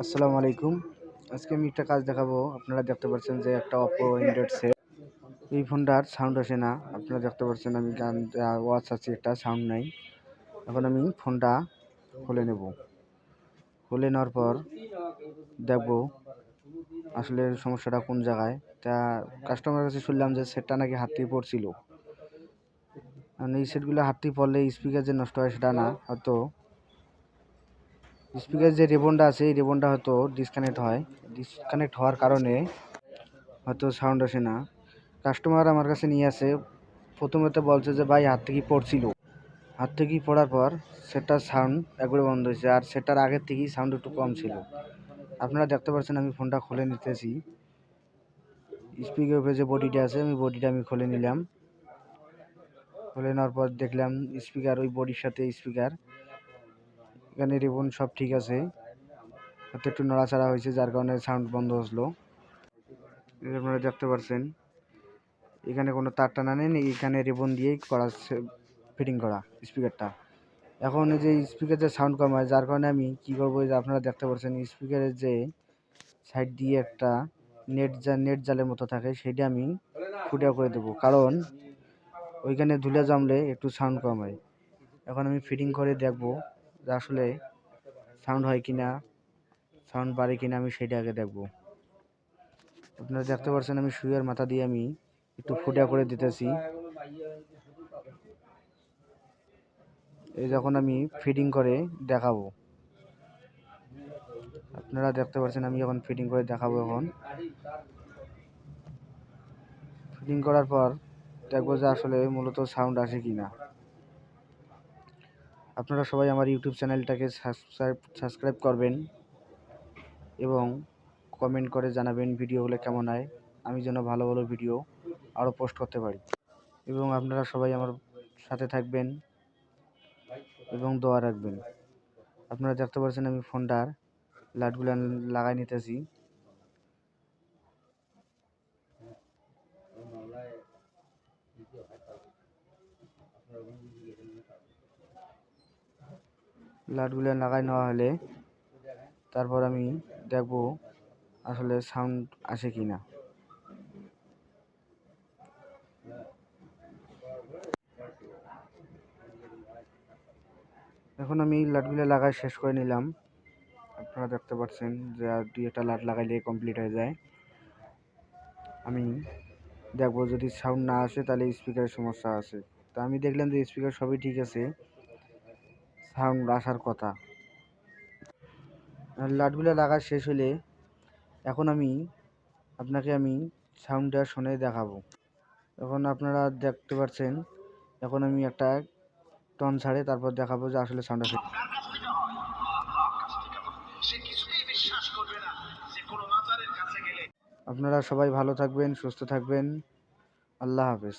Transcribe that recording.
আসসালামু আলাইকুম। আজকে আমি একটা কাজ দেখাবো। আপনারা দেখতে পাচ্ছেন যে একটা Oppo Android সেট। এই ফোনটার সাউন্ড আসে না। আপনারা দেখতে পাচ্ছেন আমি গান ওয়াচ আছে, একটা সাউন্ড নাই। এখন আমি ফোনটা খুলে নেব। খুলে নেওয়ার পর দেখব আসলে সমস্যাটা কোন জায়গায়। তা কাস্টমারের কাছে শুনলাম যে সেটটা নাকি হাত থেকে পড়ছিল। কারণ এই সেটগুলো হাত থেকে পড়লে স্পিকার যে নষ্ট হয় সেটা না, হয়তো স্পিকার যে রিবনটা আছে এই রিবনটা হয়তো ডিসকানেক্ট হওয়ার কারণে হয়তো সাউন্ড আসে না। কাস্টমার আমার কাছে নিয়ে আসে, প্রথমে তো বলছে যে ভাই হাত থেকে পড়ছিল। হাত থেকে পড়ার পর সেটার সাউন্ড একবারে বন্ধ হয়েছে, আর সেটার আগের থেকেই সাউন্ড একটু কম ছিল। আপনারা দেখতে পাচ্ছেন আমি ফোনটা খুলে নিতেছি। স্পিকার উপরে যে বডিটা আছে আমি বডিটা খুলে নিলাম। খুলে নেওয়ার পর দেখলাম স্পিকার ওই বডির সাথে স্পিকার, এখানে রিবন সব ঠিক আছে, হয়তো একটু নড়াচড়া হয়েছে যার কারণে সাউন্ড বন্ধ হলো। আপনারা দেখতে পাচ্ছেন এখানে কোনো তার টানা নেই, এখানে রিবন দিয়েই করা ফিটিং করা স্পিকারটা। এখন এই যে স্পিকার যে সাউন্ড কম হয় যার কারণে আমি কি করবো, যে আপনারা দেখতে পাচ্ছেন স্পিকারের যে সাইড দিয়ে একটা নেট জালের মতো থাকে সেটা আমি ফুটিয়ে করে দেবো, কারণ ওইখানে ধুলে জমলে একটু সাউন্ড কম হয়। এখন আমি ফিটিং করে দেখবো যে আসলে সাউন্ড হয় কিনা, সাউন্ড বাড়ে কিনা, আমি সেটা আগে দেখবো। আপনারা দেখতে পাচ্ছেন আমি সুইয়ের মাথা দিয়ে আমি একটু ফুটিয়ে করে দিতেছি। এই যখন আমি ফিটিং করে দেখাবো, আপনারা দেখতে পাচ্ছেন আমি যখন ফিটিং করে দেখাবো, এখন ফিটিং করার পর দেখবো যে আসলে মূলত সাউন্ড আসে কিনা। আপনারা সবাই আমার ইউটিউব চ্যানেলটাকে সাবস্ক্রাইব করবেন এবং কমেন্ট করে জানাবেন ভিডিওগুলো কেমন হয়, আমি যেন ভালো ভালো ভিডিও আরও পোস্ট করতে পারি। এবং আপনারা সবাই আমার সাথে থাকবেন এবং দোয়া রাখবেন। আপনারা দেখতে পাচ্ছেন আমি ফোনটার লাইটগুলো লাগাই নিতেছি। লাইটগুলো লাগাই নেওয়া হলে তারপর আমি দেখব আসলে সাউন্ড আসে কিনা। এখন আমি লাইটগুলো লাগাই শেষ করে নিলাম। আপনারা দেখতে পাচ্ছেন যে আর দুই একটা লাইট লাগাইলে কমপ্লিট হয়ে যায়। আমি দেখবো যদি সাউন্ড না আসে তাহলে স্পিকারের সমস্যা আছে। তা আমি দেখলাম যে স্পিকার সবই ঠিক আছে, সাউন্ড আসার কথা। লাইটগুলো লাগা শেষ হলে এখন আপনাকে আমি সাউন্ডটা শুনে দেখাবো। এখন আপনারা দেখতে পাচ্ছেন এখন আমি একটা টন ছাড়ে তারপর দেখাবো যে আসলে সাউন্ড আসে। আপনারা সবাই ভালো থাকবেন, সুস্থ থাকবেন। আল্লাহ হাফেজ।